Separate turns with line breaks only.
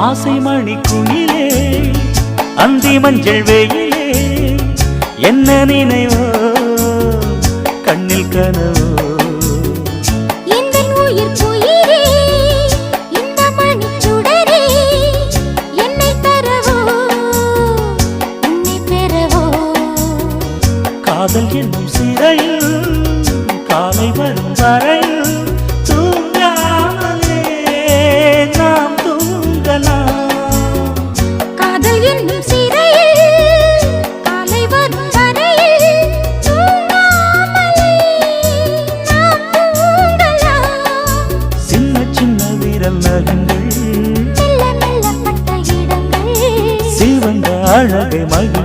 ஆசை மணி குயிலே அந்தி மஞ்சள் வெயிலே என்ன நினைவோ கண்ணில் கனவோ காதல் என்னும் சிறையில் காலை வரும் வரையில் தூங்காமலே நாம் தூங்கலாம்.
காதல் என்னும் சிறையில் காலை வரும் வரையில் தூங்காமலே நாம் தூங்கலாம்.
சின்ன சின்ன விரல் நகங்கள்
மெல்ல மெல்ல பட்ட இடங்கள்
சிவந்த அழகை மகிழ்